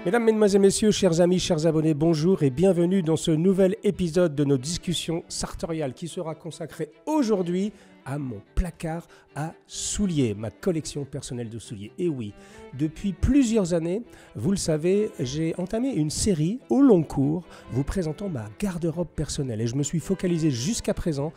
Mesdames, Mesdemoiselles, Messieurs, chers amis, chers abonnés, bonjour et bienvenue dans ce nouvel épisode de nos discussions sartoriales qui sera consacré aujourd'hui à mon placard à souliers, ma collection personnelle de souliers. Et oui, depuis plusieurs années, vous le savez, j'ai entamé une série au long cours vous présentant ma garde-robe personnelle et je me suis focalisé jusqu'à présent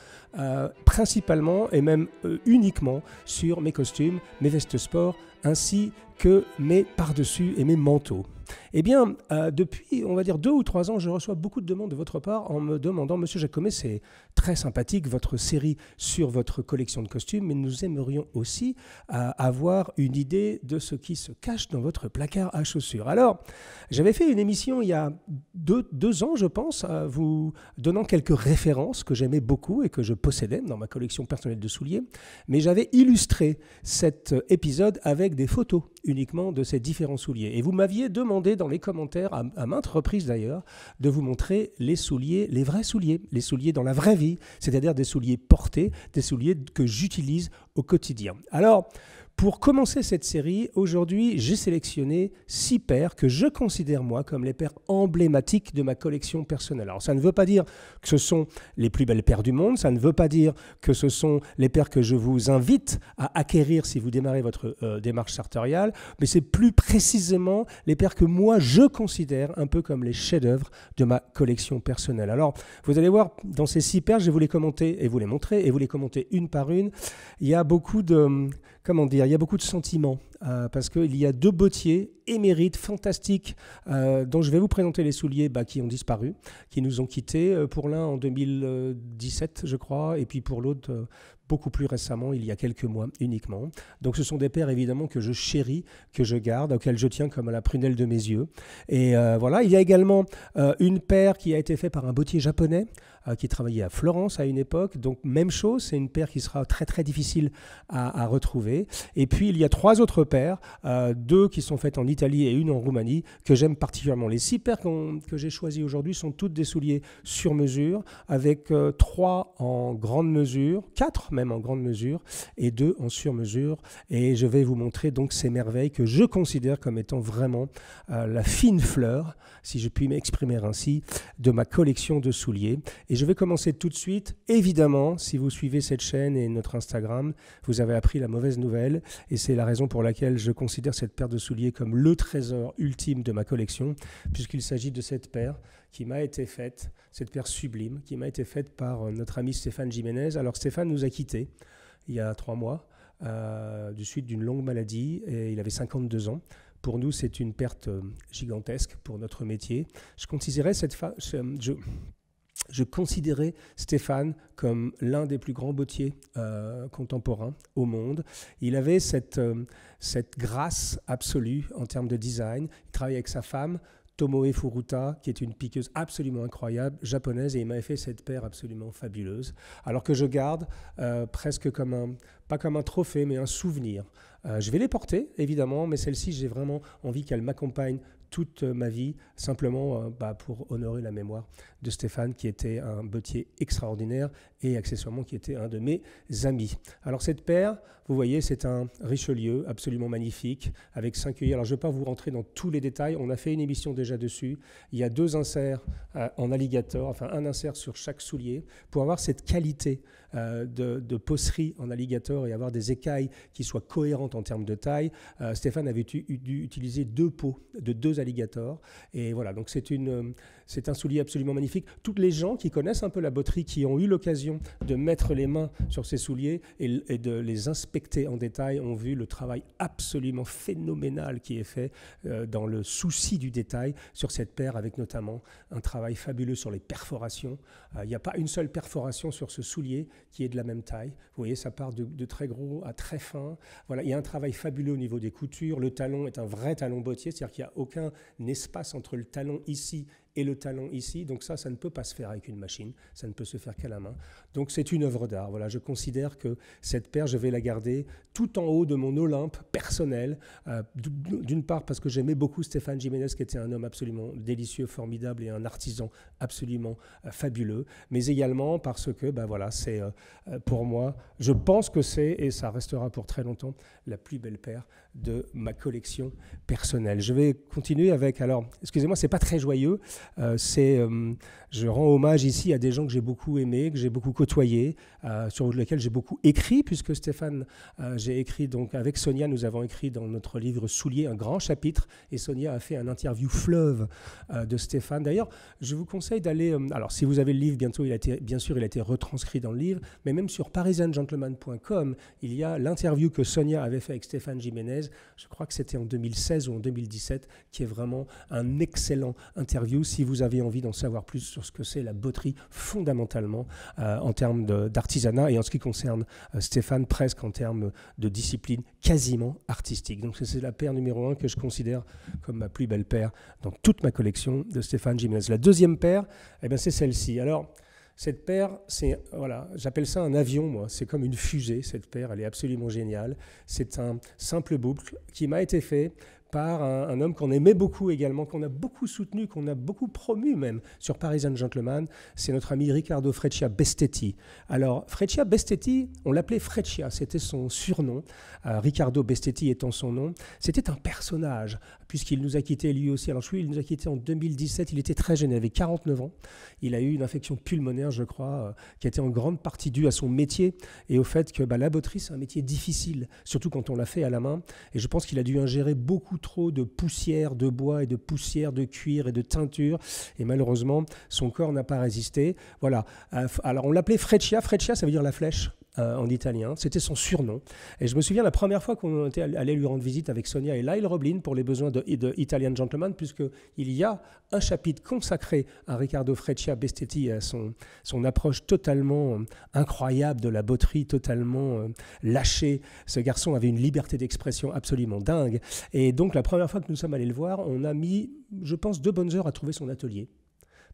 principalement et même uniquement sur mes costumes, mes vestes sport ainsi que mes pardessus et mes manteaux. Eh bien, depuis, on va dire 2 ou 3 ans, je reçois beaucoup de demandes de votre part en me demandant « Monsieur Jacomet, c'est très sympathique votre série sur votre collection de costumes, mais nous aimerions aussi avoir une idée de ce qui se cache dans votre placard à chaussures. » Alors, j'avais fait une émission il y a 2 ans, je pense, vous donnant quelques références que j'aimais beaucoup et que je possédais dans ma collection personnelle de souliers, mais j'avais illustré cet épisode avec des photos uniquement de ces différents souliers. Et vous m'aviez demandé dans les commentaires, à maintes reprises d'ailleurs, de vous montrer les souliers, les vrais souliers, les souliers dans la vraie vie, c'est-à-dire des souliers portés, des souliers que j'utilise au quotidien. Alors, pour commencer cette série, aujourd'hui, j'ai sélectionné 6 paires que je considère, moi, comme les paires emblématiques de ma collection personnelle. Alors, ça ne veut pas dire que ce sont les plus belles paires du monde, ça ne veut pas dire que ce sont les paires que je vous invite à acquérir si vous démarrez votre démarche sartoriale, mais c'est plus précisément les paires que moi, je considère un peu comme les chefs-d'œuvre de ma collection personnelle. Alors, vous allez voir, dans ces 6 paires, je vais vous les commenter et vous les montrer, et vous les commenter une par une. Il y a beaucoup de... Comment dire, il y a beaucoup de sentiments parce qu'il y a 2 bottiers émérites, fantastiques, dont je vais vous présenter les souliers qui ont disparu, qui nous ont quittés, pour l'un en 2017, je crois, et puis pour l'autre, beaucoup plus récemment, il y a quelques mois uniquement. Donc ce sont des paires évidemment que je chéris, que je garde, auxquelles je tiens comme à la prunelle de mes yeux. Et voilà, il y a également une paire qui a été faite par un bottier japonais, qui travaillait à Florence à une époque. Donc même chose, c'est une paire qui sera très très difficile à retrouver. Et puis il y a 3 autres paires, 2 qui sont faites en Italie et une en Roumanie, que j'aime particulièrement. Les 6 paires que j'ai choisies aujourd'hui sont toutes des souliers sur mesure, avec 3 en grande mesure, 4 même en grande mesure, et 2 en sur mesure. Et je vais vous montrer donc ces merveilles que je considère comme étant vraiment la fine fleur, si je puis m'exprimer ainsi, de ma collection de souliers. Et je vais commencer tout de suite. Évidemment, si vous suivez cette chaîne et notre Instagram, vous avez appris la mauvaise nouvelle. Et c'est la raison pour laquelle je considère cette paire de souliers comme le trésor ultime de ma collection, puisqu'il s'agit de cette paire qui m'a été faite, cette paire sublime, qui m'a été faite par notre ami Stéphane Jiménez. Alors Stéphane nous a quittés il y a 3 mois, du suite d'une longue maladie, et il avait 52 ans. Pour nous, c'est une perte gigantesque pour notre métier. Je considérais Stéphane comme l'un des plus grands bottiers contemporains au monde. Il avait cette grâce absolue en termes de design. Il travaillait avec sa femme, Tomoe Furuta, qui est une piqueuse absolument incroyable, japonaise, et il m'avait fait cette paire absolument fabuleuse. Alors que je garde presque comme pas comme un trophée, mais un souvenir. Je vais les porter, évidemment, mais celle-ci, j'ai vraiment envie qu'elle m'accompagne toute ma vie, simplement pour honorer la mémoire de Stéphane, qui était un bottier extraordinaire et accessoirement qui était un de mes amis. Alors cette paire, vous voyez, c'est un Richelieu absolument magnifique, avec 5 œillets. Alors je ne vais pas vous rentrer dans tous les détails, on a fait une émission déjà dessus. Il y a 2 inserts en alligator, enfin un insert sur chaque soulier, pour avoir cette qualité de posserie en alligator et avoir des écailles qui soient cohérentes en termes de taille. Stéphane avait dû utiliser 2 peaux de 2 alligators. Et voilà, donc c'est un soulier absolument magnifique. Toutes les gens qui connaissent un peu la botterie, qui ont eu l'occasion de mettre les mains sur ces souliers et de les inspecter en détail, ont vu le travail absolument phénoménal qui est fait dans le souci du détail sur cette paire, avec notamment un travail fabuleux sur les perforations. Il n'y a pas une seule perforation sur ce soulier qui est de la même taille. Vous voyez, ça part de très gros à très fin. Voilà, il y a un travail fabuleux au niveau des coutures. Le talon est un vrai talon bottier, c'est-à-dire qu'il n'y a aucun espace entre le talon ici et le talent ici. Donc ça ne peut pas se faire avec une machine, ça ne peut se faire qu'à la main. Donc c'est une œuvre d'art. Voilà, je considère que cette paire, je vais la garder tout en haut de mon Olympe personnel. D'une part parce que j'aimais beaucoup Stéphane Jiménez, qui était un homme absolument délicieux, formidable et un artisan absolument fabuleux, mais également parce que voilà, c'est pour moi, je pense que c'est, et ça restera pour très longtemps, la plus belle paire de ma collection personnelle. Je vais continuer avec, alors, excusez-moi, c'est pas très joyeux, je rends hommage ici à des gens que j'ai beaucoup aimés, que j'ai beaucoup côtoyés, sur lesquels j'ai beaucoup écrit, puisque Stéphane, j'ai écrit, donc avec Sonia, nous avons écrit dans notre livre Souliers un grand chapitre, et Sonia a fait un interview fleuve de Stéphane. D'ailleurs, je vous conseille d'aller, alors si vous avez le livre, bientôt, bien sûr, il a été retranscrit dans le livre, mais même sur parisiangentleman.com, il y a l'interview que Sonia avait fait avec Stéphane Jiménez, je crois que c'était en 2016 ou en 2017, qui est vraiment un excellent interview si vous avez envie d'en savoir plus sur ce que c'est la botterie fondamentalement en termes d'artisanat et en ce qui concerne Stéphane presque en termes de discipline quasiment artistique. Donc c'est la paire numéro 1 que je considère comme ma plus belle paire dans toute ma collection de Stéphane Jiménez. La deuxième paire, c'est celle-ci. Alors, cette paire, voilà, j'appelle ça un avion, moi. C'est comme une fusée, cette paire. Elle est absolument géniale. C'est un simple boucle qui m'a été fait par un homme qu'on aimait beaucoup également, qu'on a beaucoup soutenu, qu'on a beaucoup promu même sur Parisian Gentleman. C'est notre ami Riccardo Freccia Bestetti. Alors, Freccia Bestetti, on l'appelait Freccia, c'était son surnom. Riccardo Bestetti étant son nom. C'était un personnage, puisqu'il nous a quittés lui aussi. Alors, il nous a quittés en 2017. Il était très jeune, il avait 49 ans. Il a eu une infection pulmonaire, je crois, qui était en grande partie due à son métier et au fait que la botterie, c'est un métier difficile, surtout quand on l'a fait à la main. Et je pense qu'il a dû ingérer beaucoup trop de poussière de bois et de poussière de cuir et de teinture. Et malheureusement, son corps n'a pas résisté. Voilà. Alors, on l'appelait Freccia. Freccia, ça veut dire la flèche en italien. C'était son surnom. Et je me souviens la première fois qu'on était allé lui rendre visite avec Sonia et Lyle Roblin pour les besoins de Italian Gentleman, puisqu'il y a un chapitre consacré à Riccardo Freccia Bestetti et à son approche totalement incroyable de la botterie, totalement lâchée. Ce garçon avait une liberté d'expression absolument dingue. Et donc, la première fois que nous sommes allés le voir, on a mis, je pense, 2 bonnes heures à trouver son atelier.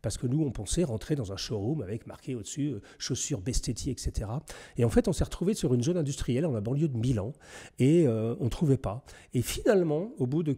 Parce que nous, on pensait rentrer dans un showroom avec marqué au-dessus chaussures Bestetti, etc. Et en fait, on s'est retrouvé sur une zone industrielle dans la banlieue de Milan et on ne trouvait pas. Et finalement, au bout de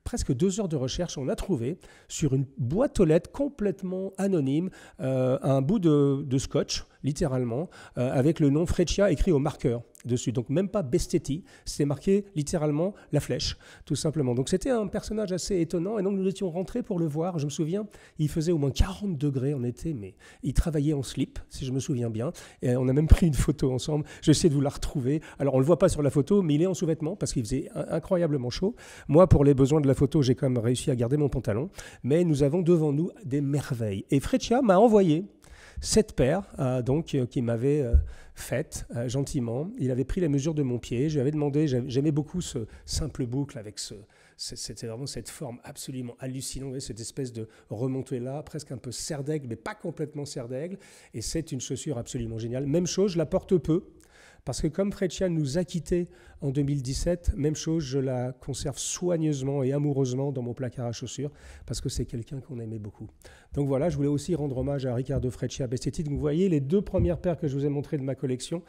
presque 2 heures de recherche, on a trouvé sur une boîte aux lettres complètement anonyme un bout de scotch, littéralement, avec le nom Freccia écrit au marqueur dessus. Donc même pas Bestetti, c'était marqué littéralement la flèche, tout simplement. Donc c'était un personnage assez étonnant et donc nous étions rentrés pour le voir. Je me souviens, il faisait au moins 40 degrés en été, mais il travaillait en slip, si je me souviens bien. Et on a même pris une photo ensemble. J'essaie de vous la retrouver. Alors on ne le voit pas sur la photo, mais il est en sous-vêtements parce qu'il faisait incroyablement chaud. Moi, pour les besoins de la photo, j'ai quand même réussi à garder mon pantalon. Mais nous avons devant nous des merveilles. Et Freccia m'a envoyé cette paire qui m'avait faite gentiment. Il avait pris la mesure de mon pied. Je lui avais demandé, j'aimais beaucoup ce simple boucle avec c'était vraiment cette forme absolument hallucinante, cette espèce de remontée là, presque un peu serre d'aigle, mais pas complètement serre d'aigle. Et c'est une chaussure absolument géniale. Même chose, je la porte peu. Parce que comme Freccia nous a quittés en 2017, même chose, je la conserve soigneusement et amoureusement dans mon placard à chaussures, parce que c'est quelqu'un qu'on aimait beaucoup. Donc voilà, je voulais aussi rendre hommage à Riccardo Freccia Bestetti. Donc vous voyez, les 2 premières paires que je vous ai montrées de ma collection,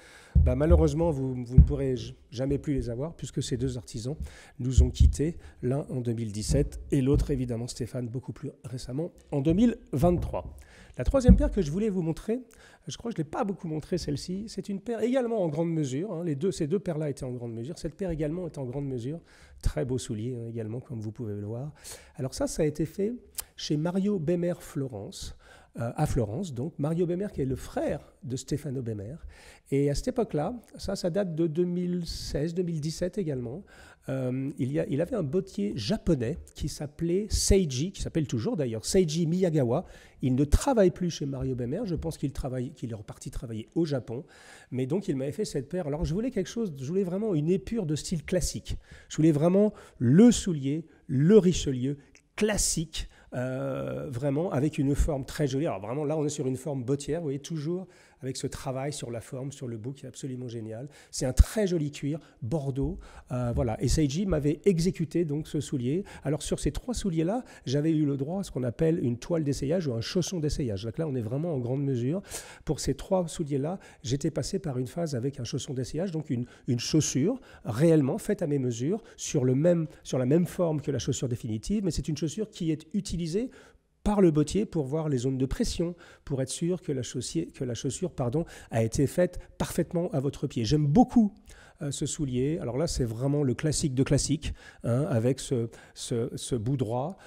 malheureusement, vous ne pourrez jamais plus les avoir, puisque ces 2 artisans nous ont quittés, l'un en 2017 et l'autre, évidemment, Stéphane, beaucoup plus récemment, en 2023. La 3e paire que je voulais vous montrer, je crois que je ne l'ai pas beaucoup montré celle-ci, c'est une paire également en grande mesure. Ces 2 paires-là étaient en grande mesure. Cette paire également est en grande mesure. Très beau soulier également, comme vous pouvez le voir. Alors ça a été fait chez Mario Bemer Florence, à Florence. Donc Mario Bemer qui est le frère de Stefano Bemer. Et à cette époque-là, ça date de 2016-2017 également, il avait un bottier japonais qui s'appelait Seiji, qui s'appelle toujours d'ailleurs Seiji Miyagawa. Il ne travaille plus chez Mario Bemer, je pense qu'il est reparti travailler au Japon, mais donc il m'avait fait cette paire. Alors je voulais vraiment une épure de style classique. Je voulais vraiment le soulier, le Richelieu classique, vraiment avec une forme très jolie. Alors vraiment là on est sur une forme bottière, vous voyez, toujours avec ce travail sur la forme, sur le bout qui est absolument génial. C'est un très joli cuir, bordeaux. Voilà. Et Seiji m'avait exécuté donc ce soulier. Alors sur ces 3 souliers-là, j'avais eu le droit à ce qu'on appelle une toile d'essayage ou un chausson d'essayage. Donc là, on est vraiment en grande mesure. Pour ces 3 souliers-là, j'étais passé par une phase avec un chausson d'essayage, donc une chaussure réellement faite à mes mesures, sur la même forme que la chaussure définitive, mais c'est une chaussure qui est utilisée par le bottier pour voir les zones de pression, pour être sûr que la chaussure a été faite parfaitement à votre pied. J'aime beaucoup ce soulier. Alors là, c'est vraiment le classique de classique, hein, avec ce bout droit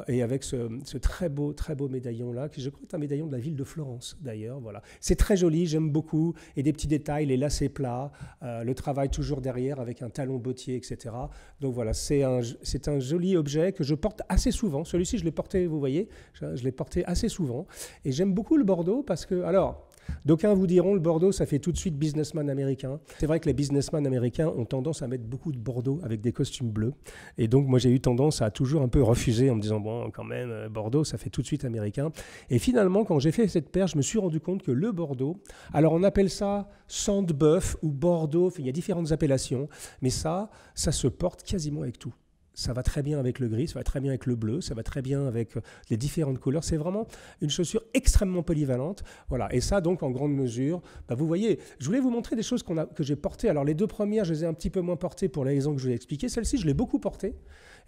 et avec ce très beau médaillon-là, qui je crois est un médaillon de la ville de Florence, d'ailleurs. Voilà. C'est très joli, j'aime beaucoup. Et des petits détails, les lacets plats, le travail toujours derrière avec un talon bottier, etc. Donc voilà, c'est un joli objet que je porte assez souvent. Celui-ci, je l'ai porté, vous voyez, je l'ai porté assez souvent. Et j'aime beaucoup le bordeaux parce que, alors, d'aucuns vous diront, le bordeaux, ça fait tout de suite businessman américain. C'est vrai que les businessmen américains ont tendance à mettre beaucoup de bordeaux avec des costumes bleus. Et donc, moi, j'ai eu tendance à toujours un peu refuser en me disant, bon, quand même, bordeaux, ça fait tout de suite américain. Et finalement, quand j'ai fait cette paire, je me suis rendu compte que le bordeaux, alors on appelle ça sandbœuf ou bordeaux, enfin, il y a différentes appellations, mais ça se porte quasiment avec tout. Ça va très bien avec le gris, ça va très bien avec le bleu, ça va très bien avec les différentes couleurs. C'est vraiment une chaussure extrêmement polyvalente. Voilà. Et ça, donc, en grande mesure, vous voyez, je voulais vous montrer des choses que j'ai portées. Alors, les 2 premières, je les ai un petit peu moins portées pour les raisons que je vous ai expliquées. Celle-ci, je l'ai beaucoup portée.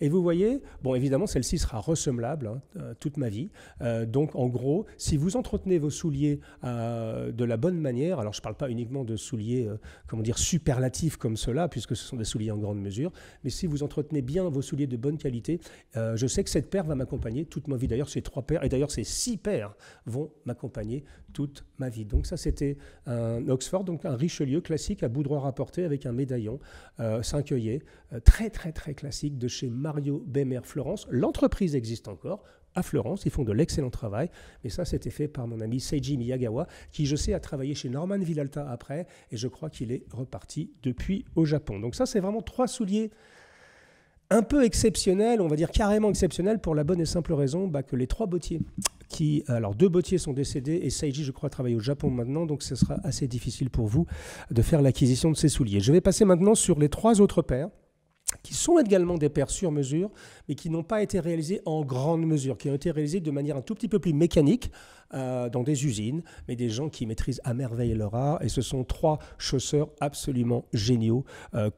Et vous voyez, bon, évidemment, celle-ci sera ressemblable toute ma vie. Donc, en gros, si vous entretenez vos souliers de la bonne manière, alors je ne parle pas uniquement de souliers, superlatifs comme ceux-là, puisque ce sont des souliers en grande mesure, mais si vous entretenez bien vos souliers de bonne qualité, je sais que cette paire va m'accompagner toute ma vie. D'ailleurs, ces 3 paires, et d'ailleurs ces 6 paires vont m'accompagner toute ma vie. Donc ça, c'était un Oxford, donc un Richelieu classique à bout droit rapporté avec un médaillon 5 œillets, très très très classique de chez Mario Bemer Florence. L'entreprise existe encore à Florence, ils font de l'excellent travail, mais ça c'était fait par mon ami Seiji Miyagawa, qui je sais a travaillé chez Norman Villalta après, et je crois qu'il est reparti depuis au Japon. Donc ça, c'est vraiment 3 souliers un peu exceptionnels, on va dire carrément exceptionnels, pour la bonne et simple raison que les 3 bottiers, alors 2 bottiers sont décédés et Seiji, je crois, travaille au Japon maintenant, donc ce sera assez difficile pour vous de faire l'acquisition de ces souliers. Je vais passer maintenant sur les 3 autres paires, qui sont également des paires sur mesure, mais qui n'ont pas été réalisées en grande mesure, qui ont été réalisées de manière un tout petit peu plus mécanique dans des usines, mais des gens qui maîtrisent à merveille leur art. Et ce sont 3 chausseurs absolument géniaux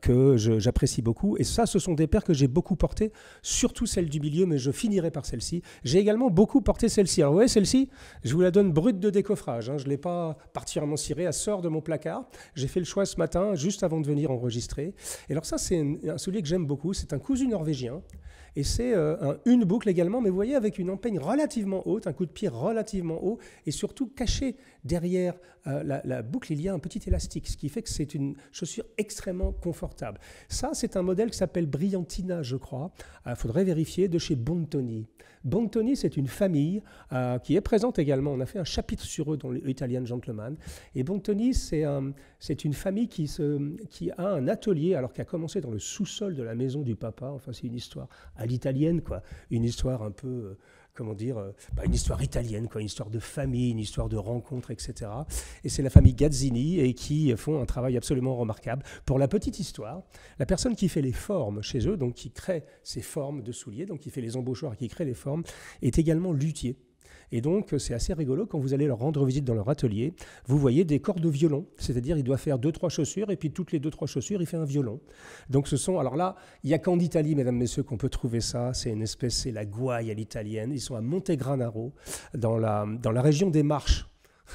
que j'apprécie beaucoup. Et ça, ce sont des paires que j'ai beaucoup portées, surtout celle du milieu, mais je finirai par celle-ci. J'ai également beaucoup porté celle-ci. Alors vous voyez, celle-ci, je vous la donne brute de décoffrage. Je ne l'ai pas particulièrement cirée, elle sort de mon placard. J'ai fait le choix ce matin, juste avant de venir enregistrer. Et alors ça, c'est un soulier que j'aime beaucoup. C'est un cousu norvégien. Et c'est une boucle également, mais vous voyez, avec une empeigne relativement haute, un coup de pied relativement haut, et surtout caché derrière la boucle, il y a un petit élastique, ce qui fait que c'est une chaussure extrêmement confortable. Ça, c'est un modèle qui s'appelle Briantina, je crois. Il faudrait vérifier, de chez Bontoni. Bontoni, c'est une famille qui est présente également. On a fait un chapitre sur eux dans l'Italian Gentleman. Et Bontoni, c'est une famille qui a un atelier, alors qui a commencé dans le sous-sol de la maison du papa. Enfin, c'est une histoire à l'italienne, quoi. Une histoire un peu, une histoire italienne, quoi. Une histoire de famille, une histoire de rencontre, etc. Et c'est la famille Gazzini et qui font un travail absolument remarquable. Pour la petite histoire, la personne qui fait les formes chez eux, donc qui crée ces formes de souliers, donc qui fait les embauchoirs et qui crée les formes, est également luthier. Et donc, c'est assez rigolo, quand vous allez leur rendre visite dans leur atelier, vous voyez des corps de violon, c'est-à-dire il doit faire 2-3 chaussures, et puis toutes les 2-3 chaussures, il fait un violon. Donc alors là, il n'y a qu'en Italie, mesdames, messieurs, qu'on peut trouver ça, c'est la gouaille à l'italienne, ils sont à Montegranaro, dans la région des Marches.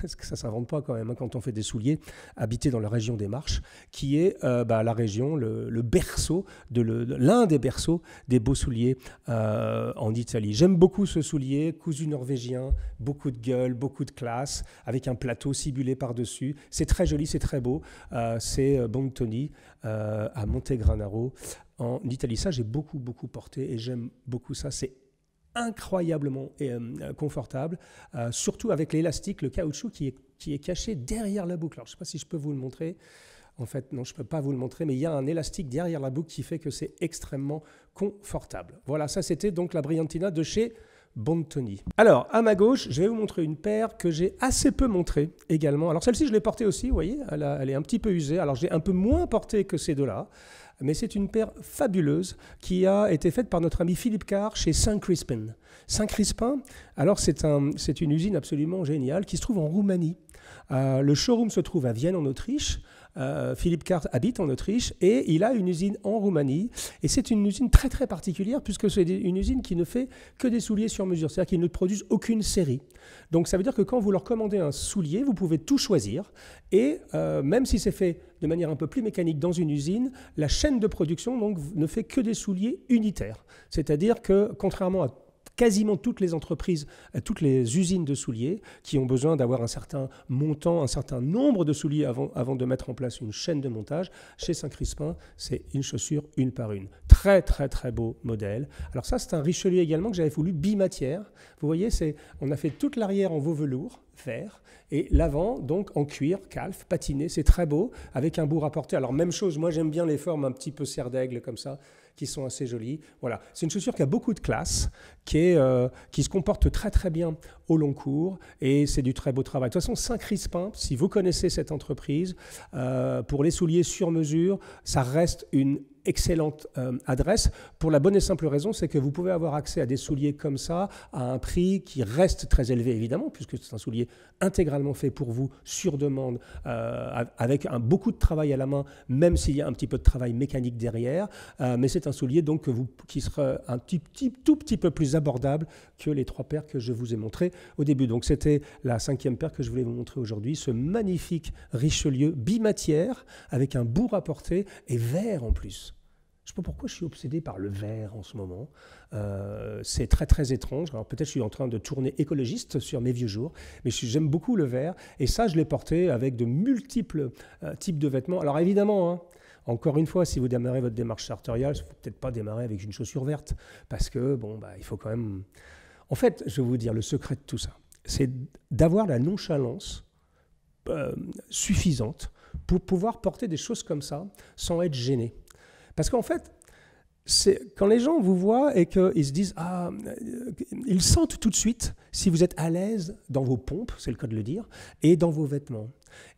Parce que ça ne s'invente pas quand même, quand on fait des souliers, habités dans la région des Marches, qui est la région, le berceau, l'un des berceaux des beaux souliers en Italie. J'aime beaucoup ce soulier, cousu norvégien, beaucoup de gueule, beaucoup de classe, avec un plateau cibolé par-dessus. C'est très joli, c'est très beau. C'est Bontoni à Montegranaro en Italie. Ça, j'ai beaucoup, beaucoup porté et j'aime beaucoup ça. C'est incroyablement confortable, surtout avec l'élastique, le caoutchouc qui est caché derrière la boucle. Alors, je ne sais pas si je peux vous le montrer. En fait, non, je ne peux pas vous le montrer, mais il y a un élastique derrière la boucle qui fait que c'est extrêmement confortable. Voilà, ça c'était donc la Briantina de chez Bontoni. Alors, à ma gauche, je vais vous montrer une paire que j'ai assez peu montrée également. Alors, celle-ci, je l'ai portée aussi, vous voyez, elle est un petit peu usée. Alors, j'ai un peu moins porté que ces deux-là. Mais c'est une paire fabuleuse qui a été faite par notre ami Philippe Carr chez Saint-Crispin. Saint-Crispin, alors c'est une usine absolument géniale qui se trouve en Roumanie. Le showroom se trouve à Vienne en Autriche. Philippe Carr habite en Autriche et il a une usine en Roumanie. Et c'est une usine très très particulière puisque c'est une usine qui ne fait que des souliers sur mesure. C'est-à-dire qu'ils ne produisent aucune série. Donc ça veut dire que quand vous leur commandez un soulier, vous pouvez tout choisir. Et même si c'est fait de manière un peu plus mécanique dans une usine, la chaîne de production donc, ne fait que des souliers unitaires. C'est-à-dire que contrairement à quasiment toutes les entreprises, toutes les usines de souliers qui ont besoin d'avoir un certain montant, un certain nombre de souliers avant de mettre en place une chaîne de montage. Chez Saint-Crispin, c'est une chaussure une par une. Très, très, très beau modèle. Alors ça, c'est un Richelieu également que j'avais voulu bimatière. Vous voyez, on a fait toute l'arrière en veau velours vert et l'avant, donc en cuir, calfe, patiné. C'est très beau, avec un bout rapporté. Alors même chose, moi j'aime bien les formes un petit peu serre d'aigle comme ça, qui sont assez jolies. Voilà, c'est une chaussure qui a beaucoup de classe, qui se comporte très très bien au long cours et c'est du très beau travail. De toute façon, Saint-Crispin, si vous connaissez cette entreprise, pour les souliers sur mesure, ça reste une excellente adresse pour la bonne et simple raison, c'est que vous pouvez avoir accès à des souliers comme ça à un prix qui reste très élevé évidemment, puisque c'est un soulier intégralement fait pour vous sur demande avec beaucoup de travail à la main, même s'il y a un petit peu de travail mécanique derrière, mais c'est un soulier donc qui sera un tout petit peu plus abordable que les 3 paires que je vous ai montrées au début. Donc c'était la 5e paire que je voulais vous montrer aujourd'hui, ce magnifique Richelieu bimatière avec un bout rapporté et vert en plus. Je ne sais pas pourquoi je suis obsédé par le vert en ce moment. C'est très très étrange. Alors peut-être je suis en train de tourner écologiste sur mes vieux jours, mais j'aime beaucoup le vert. Et ça, je l'ai porté avec de multiples types de vêtements. Alors évidemment, hein, encore une fois, si vous démarrez votre démarche sartoriale, il ne faut peut-être pas démarrer avec une chaussure verte, parce que bon, il faut quand même... En fait, je vais vous dire, le secret de tout ça, c'est d'avoir la nonchalance suffisante pour pouvoir porter des choses comme ça sans être gêné. Parce qu'en fait, quand les gens vous voient et qu'ils se disent, ils sentent tout de suite si vous êtes à l'aise dans vos pompes, c'est le cas de le dire, et dans vos vêtements.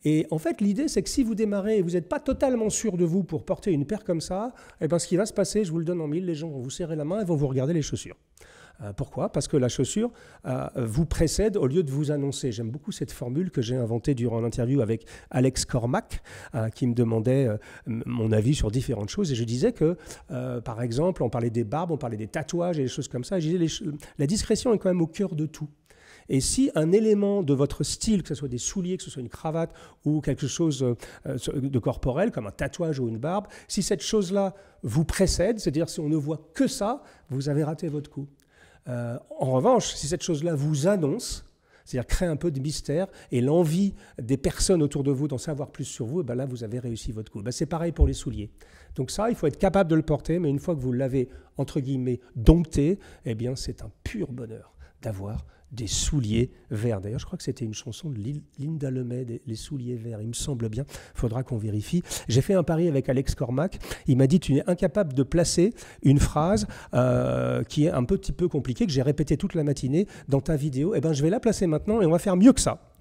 Et en fait, l'idée, c'est que si vous démarrez et vous n'êtes pas totalement sûr de vous pour porter une paire comme ça, eh ben, ce qui va se passer, je vous le donne en mille, les gens vont vous serrer la main et vont vous regarder les chaussures. Pourquoi ? Parce que la chaussure vous précède au lieu de vous annoncer. J'aime beaucoup cette formule que j'ai inventée durant l'interview avec Alex Cormack, qui me demandait mon avis sur différentes choses. Et je disais que, par exemple, on parlait des barbes, on parlait des tatouages et des choses comme ça. Et je disais, la discrétion est quand même au cœur de tout. Et si un élément de votre style, que ce soit des souliers, que ce soit une cravate ou quelque chose de corporel, comme un tatouage ou une barbe, si cette chose-là vous précède, c'est-à-dire si on ne voit que ça, vous avez raté votre coup. En revanche, si cette chose-là vous annonce, c'est-à-dire crée un peu de mystère et l'envie des personnes autour de vous d'en savoir plus sur vous, et ben là, vous avez réussi votre coup. Ben, c'est pareil pour les souliers. Donc ça, il faut être capable de le porter, mais une fois que vous l'avez, entre guillemets, dompté, eh bien, c'est un pur bonheur d'avoir des souliers verts. D'ailleurs, je crois que c'était une chanson de Linda Lemay, les souliers verts, il me semble bien. Il faudra qu'on vérifie. J'ai fait un pari avec Alex Cormack. Il m'a dit, tu es incapable de placer une phrase qui est un petit peu compliquée, que j'ai répétée toute la matinée dans ta vidéo. Eh bien, je vais la placer maintenant et on va faire mieux que ça.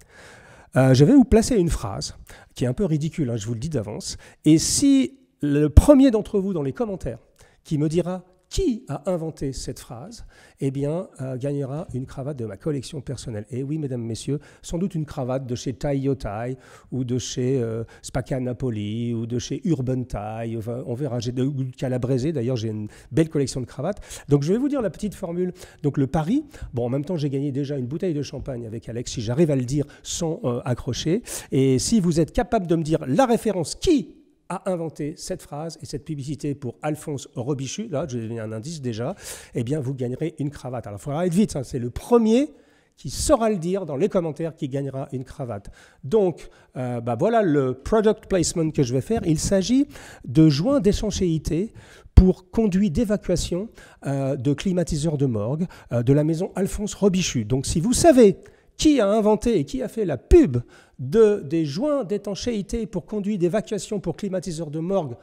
Je vais vous placer une phrase qui est un peu ridicule, hein, je vous le dis d'avance. Et si le premier d'entre vous dans les commentaires qui me dira qui a inventé cette phrase, eh bien, gagnera une cravate de ma collection personnelle. Et oui, mesdames, messieurs, sans doute une cravate de chez Tai Yotai, ou de chez Spacca Napoli, ou de chez Urban Tai, enfin, on verra, j'ai de Calabrese, d'ailleurs, j'ai une belle collection de cravates. Donc, je vais vous dire la petite formule. Donc, le pari, bon, en même temps, j'ai gagné déjà une bouteille de champagne avec Alex, si j'arrive à le dire sans accrocher. Et si vous êtes capable de me dire la référence qui a inventé cette phrase et cette publicité pour Alphonse Robichus, là, je vais donner un indice déjà, eh bien, vous gagnerez une cravate. Alors, il faudra être vite, hein, c'est le premier qui saura le dire dans les commentaires qui gagnera une cravate. Donc, voilà le product placement que je vais faire. Il s'agit de joints d'étanchéité pour conduits d'évacuation de climatiseurs de morgue de la maison Alphonse Robichus. Donc, si vous savez qui a inventé et qui a fait la pub des joints d'étanchéité pour conduits d'évacuation pour climatiseurs de morgue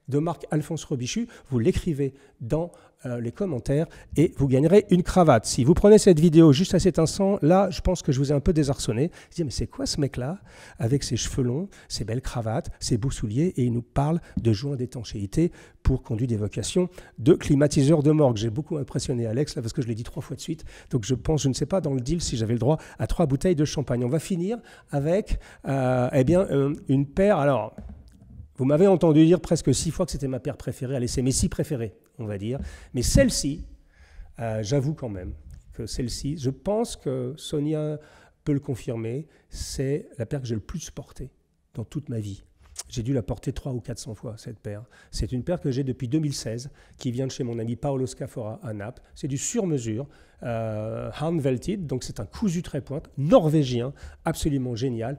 de marque Alphonse Robichus, vous l'écrivez dans les commentaires et vous gagnerez une cravate. Si vous prenez cette vidéo juste à cet instant, là, je pense que je vous ai un peu désarçonné. Je dis, mais c'est quoi ce mec-là, avec ses cheveux longs, ses belles cravates, ses beaux souliers, et il nous parle de joints d'étanchéité pour conduire des vocations de climatiseur de morgue. J'ai beaucoup impressionné Alex, là, parce que je l'ai dit 3 fois de suite. Donc je pense, je ne sais pas dans le deal si j'avais le droit à 3 bouteilles de champagne. On va finir avec une paire. Alors, vous m'avez entendu dire presque 6 fois que c'était ma paire préférée. Allez, c'est mes 6 préférées, on va dire. Mais celle-ci, j'avoue quand même que celle-ci, je pense que Sonia peut le confirmer, c'est la paire que j'ai le plus portée dans toute ma vie. J'ai dû la porter 300 ou 400 fois, cette paire. C'est une paire que j'ai depuis 2016, qui vient de chez mon ami Paolo Scafora à Naples. C'est du sur-mesure, hand-velted, donc c'est un cousu trait-pointe norvégien, absolument génial.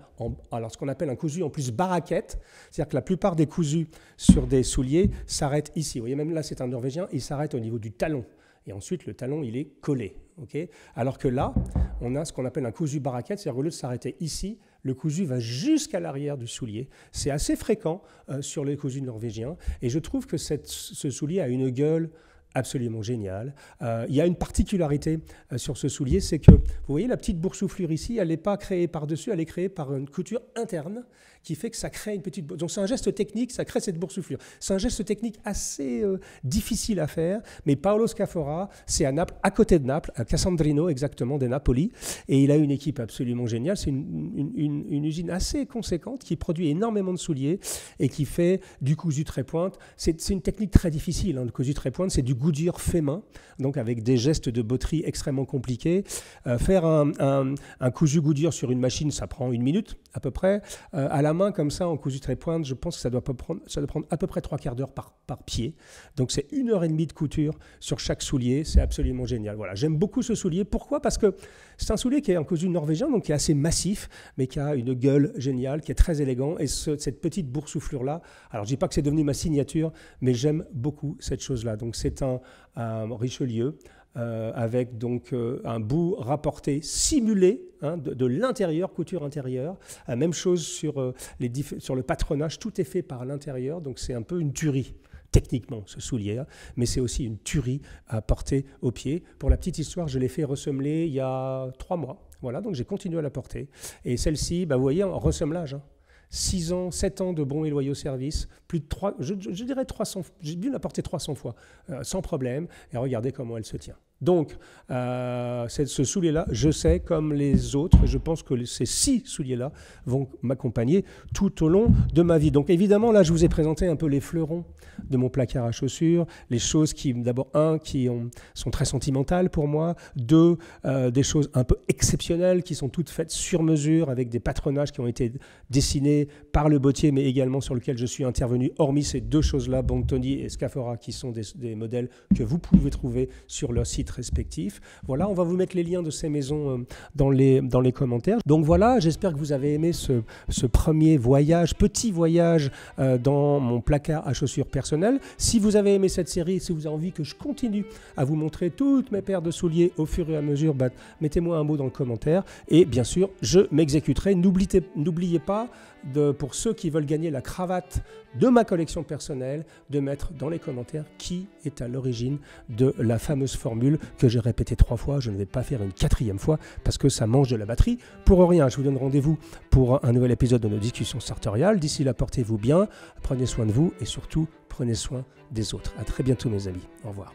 Alors ce qu'on appelle un cousu en plus baraquette, c'est-à-dire que la plupart des cousus sur des souliers s'arrêtent ici. Vous voyez, même là c'est un norvégien, il s'arrête au niveau du talon. Et ensuite, le talon, il est collé. Okay, alors que là, on a ce qu'on appelle un cousu baraquette, c'est-à-dire au lieu de s'arrêter ici, le cousu va jusqu'à l'arrière du soulier. C'est assez fréquent sur les cousus norvégiens. Et je trouve que ce soulier a une gueule absolument géniale. Il y a une particularité sur ce soulier, c'est que, vous voyez la petite boursouflure ici, elle n'est pas créée par-dessus, elle est créée par une couture interne qui fait que ça crée une petite... Donc c'est un geste technique, ça crée cette boursouflure. C'est un geste technique assez difficile à faire, mais Paolo Scafora, c'est à Naples, à côté de Naples, à Cassandrino exactement, des Napoli, et il a une équipe absolument géniale. C'est une usine assez conséquente qui produit énormément de souliers et qui fait du cousu trait-pointe. C'est une technique très difficile, hein, le cousu trait-pointe, c'est du goudure fait main, donc avec des gestes de botterie extrêmement compliqués. Faire un cousu goudure sur une machine, ça prend 1 minute à peu près. À la main, comme ça, en cousu trait-pointe, je pense que ça doit prendre à peu près 3 quarts d'heure par pied. Donc c'est 1h30 de couture sur chaque soulier. C'est absolument génial. Voilà, j'aime beaucoup ce soulier. Pourquoi ? Parce que c'est un soulier qui est en cousu norvégien, donc qui est assez massif, mais qui a une gueule géniale, qui est très élégant. Et cette petite boursouflure-là, alors je ne dis pas que c'est devenu ma signature, mais j'aime beaucoup cette chose-là. Donc c'est un Richelieu, avec donc un bout rapporté simulé, hein, de l'intérieur, couture intérieure. Même chose sur le patronage, tout est fait par l'intérieur, donc c'est un peu une tuerie. Techniquement, ce soulier, mais c'est aussi une tuerie à porter au pied. Pour la petite histoire, je l'ai fait ressemeler il y a 3 mois. Voilà, donc j'ai continué à la porter. Et celle-ci, bah, vous voyez, en ressemelage, hein, 6 ans, 7 ans de bons et loyaux services, plus de 3, je dirais 300, j'ai dû la porter 300 fois, sans problème, et regardez comment elle se tient. Donc, ce soulier-là, je sais, comme les autres, je pense que ces 6 souliers-là vont m'accompagner tout au long de ma vie. Donc, évidemment, là, je vous ai présenté un peu les fleurons de mon placard à chaussures, les choses qui, d'abord, sont très sentimentales pour moi, 2, des choses un peu exceptionnelles qui sont toutes faites sur mesure, avec des patronages qui ont été dessinés par le bottier, mais également sur lequel je suis intervenu, hormis ces 2 choses-là, Bontoni et Scafora, qui sont des modèles que vous pouvez trouver sur leur site respectifs. Voilà, on va vous mettre les liens de ces maisons dans les commentaires. Donc voilà, j'espère que vous avez aimé ce premier voyage, petit voyage dans mon placard à chaussures personnel. Si vous avez aimé cette série, si vous avez envie que je continue à vous montrer toutes mes paires de souliers au fur et à mesure, mettez-moi un mot dans le commentaire et bien sûr, je m'exécuterai. N'oubliez pas, pour ceux qui veulent gagner la cravate de ma collection personnelle, de mettre dans les commentaires qui est à l'origine de la fameuse formule que j'ai répétée 3 fois. Je ne vais pas faire une 4e fois parce que ça mange de la batterie pour rien. Je vous donne rendez-vous pour un nouvel épisode de nos discussions sartoriales. D'ici là, portez-vous bien, prenez soin de vous et surtout, prenez soin des autres. À très bientôt mes amis. Au revoir.